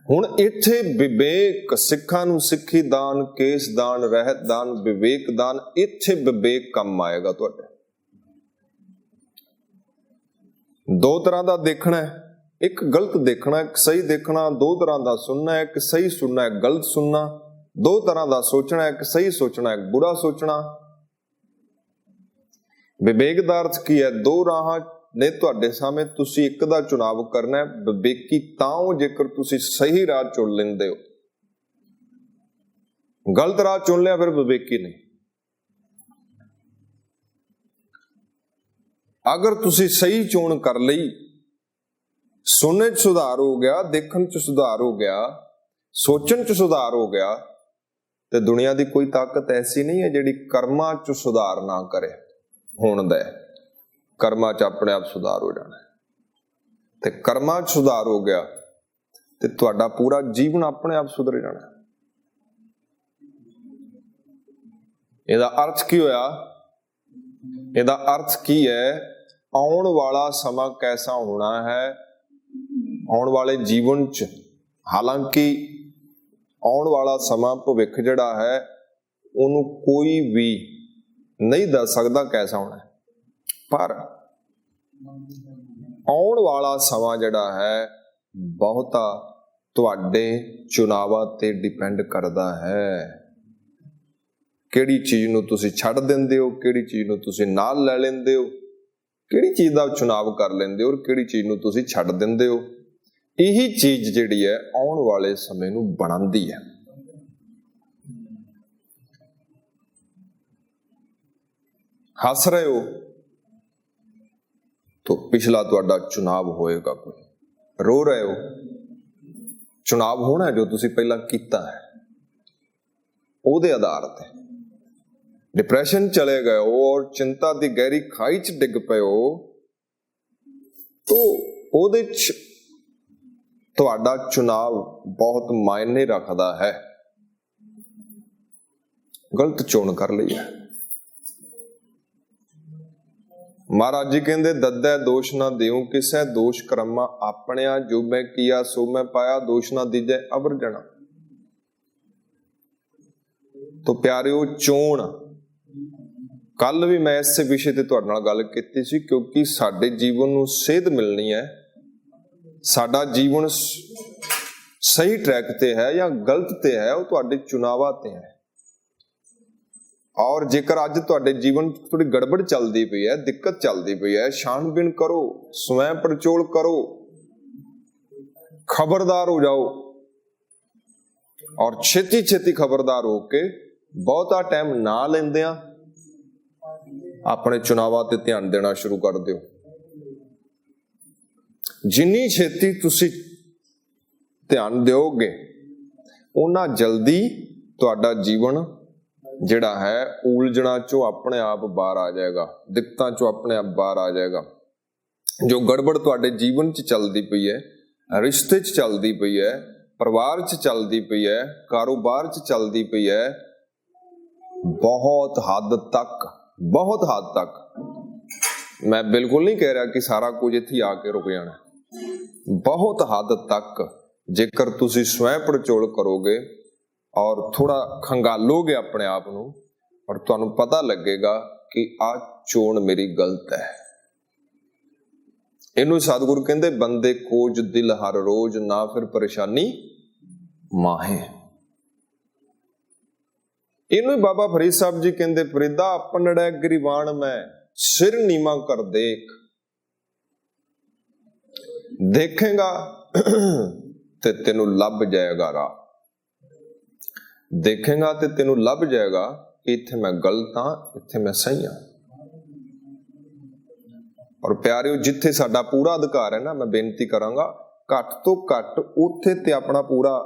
ਹੁਣ ਇੱਥੇ ਵਿਵੇਕ, ਸਿੱਖਾਂ ਨੂੰ ਸਿੱਖੀ ਦਾਨ, ਕੇਸ ਦਾਨ, ਰਹਿਤ ਦਾਨ, ਵਿਵੇਕ ਦਾਨ, ਇੱਥੇ ਵਿਵੇਕ ਕੰਮ ਆਏਗਾ ਤੁਹਾਡੇ। ਦੋ ਤਰ੍ਹਾਂ ਦਾ ਦੇਖਣਾ ਹੈ, ਇੱਕ ਗਲਤ ਦੇਖਣਾ, ਇੱਕ ਸਹੀ ਦੇਖਣਾ। ਦੋ ਤਰ੍ਹਾਂ ਦਾ ਸੁਣਨਾ, ਇੱਕ ਸਹੀ ਸੁਣਨਾ, ਇੱਕ ਗਲਤ ਸੁਣਨਾ। ਦੋ ਤਰ੍ਹਾਂ ਦਾ ਸੋਚਣਾ, ਇੱਕ ਸਹੀ ਸੋਚਣਾ, ਇੱਕ ਬੁਰਾ ਸੋਚਣਾ। ਵਿਵੇਕ ਦਾ ਅਰਥ ਕੀ ਹੈ? ਦੋ ਰਾਹਾਂ ਨੇ ਤੁਹਾਡੇ ਸਾਹਮਣੇ, ਤੁਸੀਂ ਇੱਕ ਦਾ ਚੁਣਾਵ ਕਰਨਾ ਹੈ। ਵਿਵੇਕੀ ਤਾਂ ਹੋ ਜੇਕਰ ਤੁਸੀਂ ਸਹੀ ਰਾਹ ਚੁਣ ਲੈਂਦੇ ਹੋ, ਗਲਤ ਰਾਹ ਚੁਣ ਲਿਆ ਫਿਰ ਵਿਵੇਕੀ ਨਹੀਂ। ਅਗਰ ਤੁਸੀਂ ਸਹੀ ਚੋਣ ਕਰ ਲਈ, ਸੁਣਨ 'ਚ ਸੁਧਾਰ ਹੋ ਗਿਆ, ਦੇਖਣ 'ਚ ਸੁਧਾਰ ਹੋ ਗਿਆ, ਸੋਚਣ 'ਚ ਸੁਧਾਰ ਹੋ ਗਿਆ, ਤੇ ਦੁਨੀਆ ਦੀ ਕੋਈ ਤਾਕਤ ਐਸੀ ਨਹੀਂ ਹੈ ਜਿਹੜੀ ਕਰਮਾਂ 'ਚ ਸੁਧਾਰ ਨਾ ਕਰੇ। ਹੋਣ ਦਾ ਕਰਮਾਂ 'ਚ ਆਪਣੇ ਆਪ ਸੁਧਾਰ ਹੋ ਜਾਣਾ, ਤੇ ਕਰਮਾਂ 'ਚ ਸੁਧਾਰ ਹੋ ਗਿਆ ਤੇ ਤੁਹਾਡਾ ਪੂਰਾ ਜੀਵਨ ਆਪਣੇ ਆਪ ਸੁਧਰ ਜਾਣਾ। ਇਹਦਾ ਅਰਥ ਕੀ ਹੋਇਆ? ਇਹਦਾ ਅਰਥ ਕੀ ਹੈ? ਆਉਣ ਵਾਲਾ ਸਮਾਂ ਕੈਸਾ ਹੋਣਾ ਹੈ, ਆਉਣ ਵਾਲੇ ਜੀਵਨ 'ਚ। ਹਾਲਾਂਕਿ ਆਉਣ ਵਾਲਾ ਸਮਾਂ, ਭਵਿੱਖ ਜਿਹੜਾ ਹੈ, ਉਹਨੂੰ ਕੋਈ ਵੀ ਨਹੀਂ ਦੱਸ ਸਕਦਾ ਕੈਸਾ ਹੋਣਾ, ਪਰ ਆਉਣ ਵਾਲਾ ਸਮਾਂ ਜਿਹੜਾ ਹੈ ਬਹੁਤਾ ਤੁਹਾਡੇ ਚੁਣਾਵਾਂ ਤੇ ਡਿਪੈਂਡ ਕਰਦਾ ਹੈ। ਕਿਹੜੀ ਚੀਜ਼ ਨੂੰ ਤੁਸੀਂ ਛੱਡ ਦਿੰਦੇ ਹੋ, ਕਿਹੜੀ ਚੀਜ਼ ਨੂੰ ਤੁਸੀਂ ਨਾਲ ਲੈ ਲੈਂਦੇ ਹੋ, ਕਿਹੜੀ ਚੀਜ਼ ਦਾ ਚੁਣਾਵ ਕਰ ਲੈਂਦੇ ਹੋ, ਔਰ ਕਿਹੜੀ ਚੀਜ਼ ਨੂੰ ਤੁਸੀਂ ਛੱਡ ਦਿੰਦੇ ਹੋ। ਇਹੀ ਚੀਜ਼ ਜਿਹੜੀ ਹੈ ਆਉਣ ਵਾਲੇ ਸਮੇਂ ਨੂੰ ਬਣਾਉਂਦੀ ਹੈ। ਹੱਸ ਰਹੇ ਹੋ ਤਾਂ ਪਿਛਲਾ ਤੁਹਾਡਾ ਚੁਣਾਵ ਹੋਏਗਾ ਕੋਈ। ਰੋ ਰਹੇ ਹੋ, ਚੁਣਾਵ ਹੋਣਾ ਜੋ ਤੁਸੀਂ ਪਹਿਲਾਂ ਕੀਤਾ ਹੈ ਉਹਦੇ ਆਧਾਰ ਤੇ। ਡਿਪਰੈਸ਼ਨ ਚਲੇ ਗਏ ਹੋ ਔਰ ਚਿੰਤਾ ਦੀ ਗਹਿਰੀ ਖਾਈ 'ਚ ਡਿੱਗ ਪਏ ਹੋ, ਤਾਂ ਉਹਦੇ 'ਚ ਤੁਹਾਡਾ ਚੁਣਾਵ ਬਹੁਤ ਮਾਇਨੇ ਰੱਖਦਾ ਹੈ। ਗਲਤ ਚੋਣ ਕਰ ਲਈ ਹੈ। ਮਹਾਰਾਜ ਜੀ ਕਹਿੰਦੇ ਦੱਦੈ ਦੋਸ਼ ਨਾ ਦਿਉ ਕਿਸੈ, ਦੋਸ਼ ਕਰਮਾ ਆਪਣਿਆ, ਜੋ ਮੈਂ ਕੀਆ ਸੋ ਮੈਂ ਪਾਇਆ, ਦੋਸ਼ ਨਾ ਦੀਜੈ ਅਵਰ ਜਣਾ। ਤੋ ਪਿਆਰਿਓ, ਚੋਣ ਕੱਲ ਵੀ ਮੈਂ ਇਸੇ ਵਿਸ਼ੇ ਤੇ ਤੁਹਾਡੇ ਨਾਲ ਗੱਲ ਕੀਤੀ ਸੀ, ਕਿਉਂਕਿ ਸਾਡੇ ਜੀਵਨ ਨੂੰ ਸੇਧ ਮਿਲਣੀ ਹੈ, ਸਾਡਾ ਜੀਵਨ ਸਹੀ ਟਰੈਕ ਤੇ ਹੈ ਜਾਂ ਗਲਤ ਤੇ ਹੈ, ਉਹ ਤੁਹਾਡੇ ਚੁਣਾਵਾਂ ਤੇ ਹੈ। ਔਰ ਜੇਕਰ ਅੱਜ ਤੁਹਾਡੇ ਜੀਵਨ ਥੋੜੀ ਗੜਬੜ ਚੱਲਦੀ ਪਈ ਹੈ, ਦਿੱਕਤ ਚੱਲਦੀ ਪਈ ਹੈ, ਛਾਣਬੀਣ ਕਰੋ, ਸਵੈ ਪੜਚੋਲ ਕਰੋ, ਖਬਰਦਾਰ ਹੋ ਜਾਓ, ਔਰ ਛੇਤੀ ਛੇਤੀ ਖਬਰਦਾਰ ਹੋ ਕੇ ਬਹੁਤਾ ਟਾਈਮ ਨਾ ਲੈਂਦਿਆਂ ਆਪਣੇ ਚੁਣਾਵਾਂ ਤੇ ਧਿਆਨ ਦੇਣਾ ਸ਼ੁਰੂ ਕਰ ਦਿਓ। ਜਿੰਨੀ ਛੇਤੀ ਤੁਸੀਂ ਧਿਆਨ ਦਿਓਗੇ, ਉਹਨਾਂ ਜਲਦੀ ਤੁਹਾਡਾ ਜੀਵਨ ਜਿਹੜਾ ਹੈ ਉਲਝਣਾ ਚੋਂ ਆਪਣੇ ਆਪ ਬਾਹਰ ਆ ਜਾਏਗਾ, ਦਿੱਕਤਾਂ ਚੋਂ ਆਪਣੇ ਆਪ ਬਾਹਰ ਆ ਜਾਏਗਾ। ਜੋ ਗੜਬੜ ਤੁਹਾਡੇ ਜੀਵਨ 'ਚ ਚੱਲਦੀ ਪਈ ਹੈ, ਰਿਸ਼ਤੇ 'ਚ ਚੱਲਦੀ ਪਈ ਹੈ, ਪਰਿਵਾਰ 'ਚ ਚੱਲਦੀ ਪਈ ਹੈ, ਕਾਰੋਬਾਰ 'ਚ ਚੱਲਦੀ ਪਈ ਹੈ, ਬਹੁਤ ਹੱਦ ਤੱਕ, ਮੈਂ ਬਿਲਕੁਲ ਨਹੀਂ ਕਹਿ ਰਿਹਾ ਕਿ ਸਾਰਾ ਕੁਝ ਇੱਥੇ ਆ ਕੇ ਰੁਕ ਜਾਣਾ, ਬਹੁਤ ਹੱਦ ਤੱਕ ਜੇਕਰ ਤੁਸੀਂ ਸਵੈ ਪੜਚੋਲ ਕਰੋਗੇ ਔਰ ਥੋੜਾ ਖੰਗਾਲੋਗੇ ਆਪਣੇ ਆਪ ਨੂੰ, ਔਰ ਤੁਹਾਨੂੰ ਪਤਾ ਲੱਗੇਗਾ ਕਿ ਆਹ ਚੋਣ ਮੇਰੀ ਗਲਤ ਹੈ। ਇਹਨੂੰ ਸਤਿਗੁਰੂ ਕਹਿੰਦੇ ਬੰਦੇ ਕੋਜ ਦਿਲ ਹਰ ਰੋਜ਼, ਨਾ ਫਿਰ ਪਰੇਸ਼ਾਨੀ ਮਾਹੇ। ਇਹਨੂੰ ਹੀ ਬਾਬਾ ਫਰੀਦ ਸਾਹਿਬ ਜੀ ਕਹਿੰਦੇ ਫਰੀਦਾ ਆਪਨੜੈ ਗਰੀਬਾਨ ਮੈਂ, ਸਿਰ ਨੀਵਾਂ ਕਰ ਦੇਖ, ਦੇਖੇਗਾ ਤੇ ਤੈਨੂੰ ਲੱਭ ਜਾਏਗਾ ਰਾਹ, ਦੇਖੇਗਾ ਤੇ ਤੈਨੂੰ ਲੱਭ ਜਾਏਗਾ ਕਿ ਇੱਥੇ ਮੈਂ ਗਲਤ ਹਾਂ, ਇੱਥੇ ਮੈਂ ਸਹੀ ਹਾਂ। ਔਰ ਪਿਆਰਿਓ, ਜਿੱਥੇ ਸਾਡਾ ਪੂਰਾ ਅਧਿਕਾਰ ਹੈ ਨਾ, ਮੈਂ ਬੇਨਤੀ ਕਰਾਂਗਾ ਘੱਟ ਤੋਂ ਘੱਟ ਉੱਥੇ ਤੇ ਆਪਣਾ ਪੂਰਾ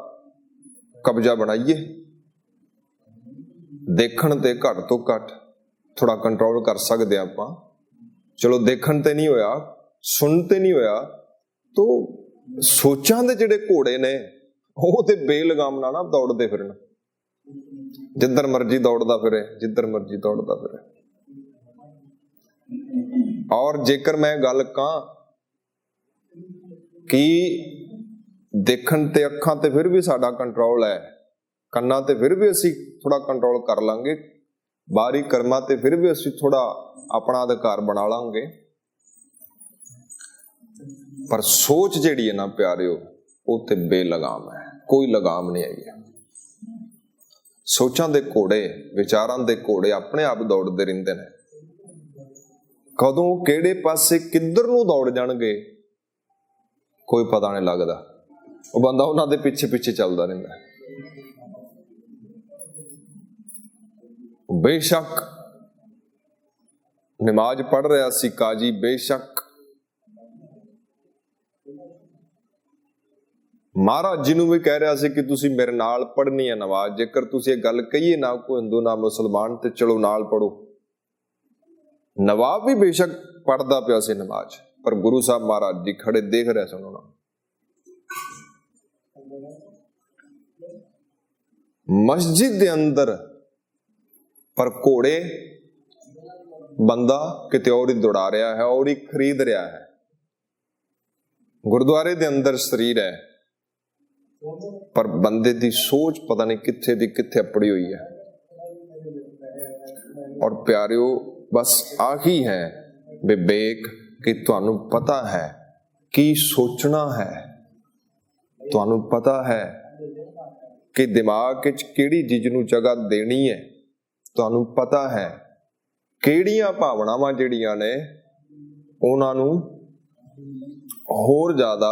ਕਬਜ਼ਾ ਬਣਾਈਏ। ਦੇਖਣ ਤੇ ਘੱਟ ਤੋਂ ਘੱਟ ਥੋੜਾ ਕੰਟਰੋਲ ਕਰ ਸਕਦੇ ਆਪਾਂ। ਚਲੋ ਦੇਖਣ ਤੇ ਨਹੀਂ ਹੋਇਆ, ਸੁਣ ਤੇ ਨਹੀਂ ਹੋਇਆ, ਤੋ ਸੋਚਾਂ ਦੇ ਜਿਹੜੇ ਘੋੜੇ ਨੇ ਉਹ ਤੇ ਬੇਲਗਾਮ ਨਾ ਦੌੜਦੇ ਫਿਰਨ, ਜਿੱਧਰ ਮਰਜੀ ਦੌੜਦਾ ਫਿਰੇ, ਜਿੱਧਰ ਮਰਜੀ ਦੌੜਦਾ ਫਿਰੇ। ਔਰ ਜੇਕਰ ਮੈਂ ਗੱਲ ਕਹਾਂ ਕਿ ਦੇਖਣ ਤੇ ਅੱਖਾਂ ਤੇ ਫਿਰ ਵੀ ਸਾਡਾ ਕੰਟਰੋਲ ਹੈ, ਕੰਨਾਂ ਤੇ ਫਿਰ ਵੀ ਅਸੀਂ ਥੋੜਾ ਕੰਟਰੋਲ ਕਰ ਲਾਂਗੇ, ਬਾਹਰੀ ਕਰਮਾਂ ਤੇ ਫਿਰ ਵੀ ਅਸੀਂ ਥੋੜਾ ਆਪਣਾ ਅਧਿਕਾਰ ਬਣਾ ਲਾਂਗੇ, ਪਰ ਸੋਚ ਜਿਹੜੀ ਹੈ ਨਾ ਪਿਆਰਿਓ, ਉਹ ਤੇ ਬੇਲਗਾਮ ਹੈ, ਕੋਈ ਲਗਾਮ ਨਹੀਂ ਆਈ ਹੈ। ਸੋਚਾਂ ਦੇ ਘੋੜੇ, ਵਿਚਾਰਾਂ ਦੇ ਘੋੜੇ ਆਪਣੇ ਆਪ ਦੌੜਦੇ ਰਹਿੰਦੇ ਨੇ, ਕਦੋਂ ਕਿਹੜੇ ਪਾਸੇ ਕਿੱਧਰ ਨੂੰ ਦੌੜ ਜਾਣਗੇ ਕੋਈ ਪਤਾ ਨਹੀਂ ਲੱਗਦਾ। ਉਹ ਬੰਦਾ ਉਹਨਾਂ ਦੇ ਪਿੱਛੇ ਪਿੱਛੇ ਚੱਲਦਾ ਰਹਿੰਦਾ। ਬੇਸ਼ੱਕ ਨਮਾਜ਼ ਪੜ੍ਹ ਰਿਹਾ ਸੀ ਕਾਜੀ, ਬੇਸ਼ੱਕ ਮਹਾਰਾਜ ਜੀ ਨੂੰ ਵੀ ਕਹਿ ਰਿਹਾ ਸੀ ਕਿ ਤੁਸੀਂ ਮੇਰੇ ਨਾਲ ਪੜ੍ਹਨੀ ਹੈ ਨਮਾਜ਼, ਜੇਕਰ ਤੁਸੀਂ ਇਹ ਗੱਲ ਕਹੀਏ ਨਾ ਕੋਈ ਹਿੰਦੂ ਨਾ ਮੁਸਲਮਾਨ ਤੇ ਚਲੋ ਨਾਲ ਪੜੋ। ਨਵਾਬ ਵੀ ਬੇਸ਼ੱਕ ਪੜ੍ਹਦਾ ਪਿਆ ਸੀ ਨਮਾਜ਼, ਪਰ ਗੁਰੂ ਸਾਹਿਬ ਮਹਾਰਾਜ ਜੀ ਖੜੇ ਦੇਖ ਰਹੇ ਸਨ ਉਹਨਾਂ ਨੂੰ। ਮਸਜਿਦ ਦੇ ਅੰਦਰ ਪਰ ਘੋੜੇ ਬੰਦਾ ਕਿਤੇ ਹੋਰ ਹੀ ਦੌੜਾ ਰਿਹਾ ਹੈ, ਔਰ ਹੀ ਖਰੀਦ ਰਿਹਾ ਹੈ। ਗੁਰਦੁਆਰੇ ਦੇ ਅੰਦਰ ਸਰੀਰ ਹੈ, ਪਰ ਬੰਦੇ ਦੀ ਸੋਚ ਪਤਾ ਨਹੀਂ ਕਿੱਥੇ ਦੀ ਕਿੱਥੇ ਅਪੜੀ ਹੋਈ ਹੈ। ਔਰ ਪਿਆਰਿਓ, ਬਸ ਆਹੀ ਹੈ ਵਿਵੇਕ, ਕਿ ਤੁਹਾਨੂੰ ਪਤਾ ਹੈ ਕੀ ਸੋਚਣਾ ਹੈ, ਤੁਹਾਨੂੰ ਪਤਾ ਹੈ ਕਿ ਦਿਮਾਗ ਵਿੱਚ ਕਿਹੜੀ ਚੀਜ਼ ਨੂੰ ਜਗ੍ਹਾ ਦੇਣੀ ਹੈ, ਤੁਹਾਨੂੰ ਪਤਾ ਹੈ ਕਿਹੜੀਆਂ ਭਾਵਨਾਵਾਂ ਜਿਹੜੀਆਂ ਨੇ ਉਹਨਾਂ ਨੂੰ ਹੋਰ ਜ਼ਿਆਦਾ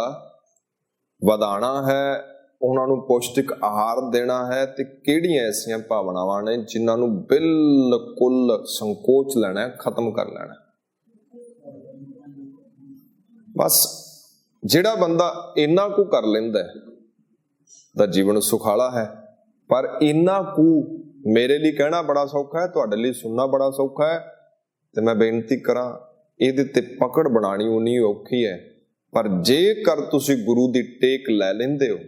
ਵਧਾਉਣਾ ਹੈ, ਉਹਨਾਂ ਨੂੰ ਪੌਸ਼ਟਿਕ ਆਹਾਰ ਦੇਣਾ ਹੈ, ਤੇ ਕਿਹੜੀਆਂ ਐਸੀਆਂ ਭਾਵਨਾਵਾਂ ਨੇ ਜਿਨ੍ਹਾਂ ਨੂੰ ਬਿਲਕੁਲ ਸੰਕੋਚ ਲੈਣਾ, ਖਤਮ ਕਰ ਲੈਣਾ। ਬਸ ਜਿਹੜਾ ਬੰਦਾ ਇੰਨਾ ਕੁ ਕਰ ਲੈਂਦਾ ਹੈ ਦਾ ਜੀਵਨ ਸੁਖਾਲਾ ਹੈ। ਪਰ ਇੰਨਾ ਕੁ ਮੇਰੇ ਲਈ ਕਹਿਣਾ ਬੜਾ ਸੌਖਾ ਹੈ, ਤੁਹਾਡੇ ਲਈ ਸੁਣਨਾ ਬੜਾ ਸੌਖਾ ਹੈ। ਤੇ ਮੈਂ ਬੇਨਤੀ ਕਰਾਂ, ਇਹਦੇ ਤੇ ਪਕੜ ਬਣਾਉਣੀ ਉਨੀ ਔਖੀ ਹੈ ਪਰ ਜੇਕਰ ਤੁਸੀਂ ਗੁਰੂ ਦੀ ਟੇਕ ਲੈ ਲੈਂਦੇ ਹੋ,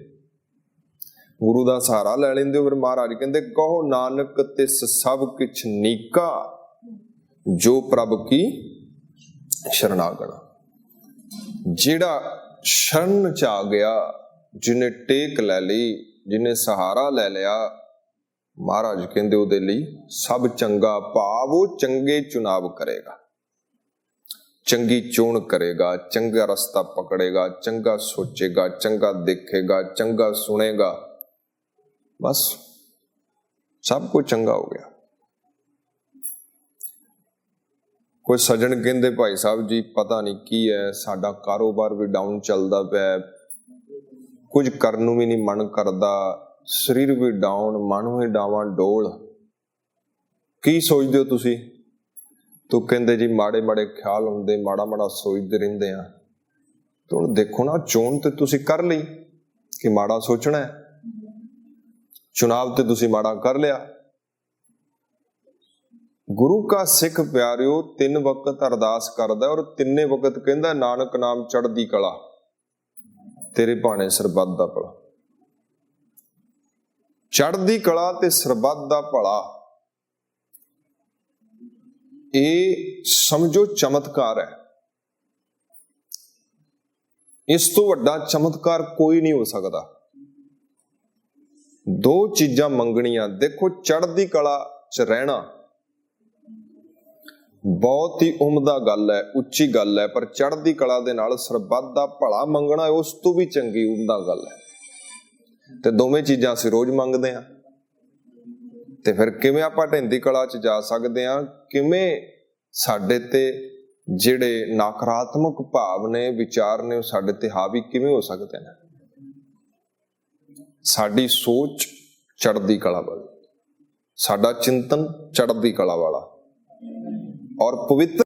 ਗੁਰੂ ਦਾ ਸਹਾਰਾ ਲੈ ਲੈਂਦੇ ਹੋ, ਫਿਰ ਮਹਾਰਾਜ ਕਹਿੰਦੇ ਕਹੋ ਨਾਨਕ ਤਿਸ ਸਭ ਕਿਛ ਨੀਕਾ ਜੋ ਪ੍ਰਭ ਕੀ ਸ਼ਰਨਾਗਣ। ਜਿਹੜਾ ਸ਼ਰਨ ਚ ਆ ਗਿਆ, ਜਿਹਨੇ ਟੇਕ ਲੈ ਲਈ, ਜਿਹਨੇ ਸਹਾਰਾ ਲੈ ਲਿਆ, ਮਹਾਰਾਜ ਕਹਿੰਦੇ ਉਹਦੇ ਲਈ ਸਭ ਚੰਗਾ। ਭਾਵ ਉਹ ਚੰਗੇ ਚੁਣਾਵ ਕਰੇਗਾ, ਚੰਗੀ ਚੋਣ ਕਰੇਗਾ, ਚੰਗਾ ਰਸਤਾ ਪਕੜੇਗਾ, ਚੰਗਾ ਸੋਚੇਗਾ, ਚੰਗਾ ਦੇਖੇਗਾ, ਚੰਗਾ ਸੁਣੇਗਾ, ਬਸ ਸਭ ਕੁਝ ਚੰਗਾ ਹੋ ਗਿਆ। ਕੋਈ ਸੱਜਣ ਕਹਿੰਦੇ ਭਾਈ ਸਾਹਿਬ ਜੀ ਪਤਾ ਨਹੀਂ ਕੀ ਹੈ, ਸਾਡਾ ਕਾਰੋਬਾਰ ਵੀ ਡਾਊਨ ਚੱਲਦਾ ਪਿਆ, ਕੁਝ ਕਰਨ ਨੂੰ ਵੀ ਨਹੀਂ ਮਨ ਕਰਦਾ, ਸਰੀਰ ਵੀ ਡਾਊਨ, ਮਨ ਵੀ ਡਾਵਾਂ ਡੋਲ, ਕੀ ਸੋਚਦੇ ਹੋ ਤੁਸੀਂ? ਤੂੰ ਕਹਿੰਦੇ ਜੀ ਮਾੜੇ ਮਾੜੇ ਖਿਆਲ ਹੁੰਦੇ, ਮਾੜਾ ਮਾੜਾ ਸੋਚਦੇ ਰਹਿੰਦੇ ਆ। ਤੇ ਹੁਣ ਦੇਖੋ ਨਾ, ਚੋਣ ਤੇ ਤੁਸੀਂ ਕਰ ਲਈ ਕਿ ਮਾੜਾ ਸੋਚਣਾ ਹੈ, ਚੁਣਾਵ ਤੇ ਤੁਸੀਂ ਮਾੜਾ ਕਰ ਲਿਆ। ਗੁਰੂ ਕਾ ਸਿੱਖ ਪਿਆਰਿਓ 3 ਵਕਤ ਅਰਦਾਸ ਕਰਦਾ, ਔਰ ਤਿੰਨੇ ਵਕਤ ਕਹਿੰਦਾ ਨਾਨਕ ਨਾਮ ਚੜ੍ਹਦੀ ਕਲਾ, ਤੇਰੇ ਭਾਣੇ ਸਰਬੱਤ ਦਾ ਭਲਾ। ਚੜ੍ਹਦੀ ਕਲਾ ਤੇ ਸਰਬੱਤ ਦਾ ਭਲਾ, ਇਹ ਸਮਝੋ ਚਮਤਕਾਰ ਹੈ। ਇਸ ਤੋਂ ਵੱਡਾ ਚਮਤਕਾਰ ਕੋਈ ਨਹੀਂ ਹੋ ਸਕਦਾ। 2 ਚੀਜ਼ਾਂ ਮੰਗਣੀਆਂ। ਦੇਖੋ, ਚੜ੍ਹਦੀ ਕਲਾ ਚ ਰਹਿਣਾ ਬਹੁਤ ਹੀ ਉਮਦਾ ਗੱਲ ਹੈ, ਉੱਚੀ ਗੱਲ ਹੈ, ਪਰ ਚੜ੍ਹਦੀ ਕਲਾ ਦੇ ਨਾਲ ਸਰਬੱਤ ਦਾ ਭਲਾ ਮੰਗਣਾ ਉਸ ਤੋਂ ਵੀ ਚੰਗੀ ਉਮਦਾ ਗੱਲ ਹੈ। ਤੇ ਦੋਵੇਂ ਚੀਜ਼ਾਂ ਅਸੀਂ ਰੋਜ਼ ਮੰਗਦੇ ਹਾਂ। ਤੇ ਫਿਰ ਕਿਵੇਂ ਆਪਾਂ ਢਹਿੰਦੀ ਕਲਾ ਚ ਜਾ ਸਕਦੇ ਹਾਂ? ਕਿਵੇਂ ਸਾਡੇ ਤੇ ਜਿਹੜੇ ਨਕਾਰਾਤਮਕ ਭਾਵ ਨੇ, ਵਿਚਾਰ ਨੇ, ਉਹ ਸਾਡੇ ਤੇ ਹਾਵੀ ਕਿਵੇਂ ਹੋ ਸਕਦੇ ਨੇ? ਸਾਡੀ ਸੋਚ ਚੜ੍ਹਦੀ ਕਲਾ ਵਾਲੀ, ਸਾਡਾ ਚਿੰਤਨ ਚੜ੍ਹਦੀ ਕਲਾ ਵਾਲਾ, ਔਰ ਪਵਿੱਤਰ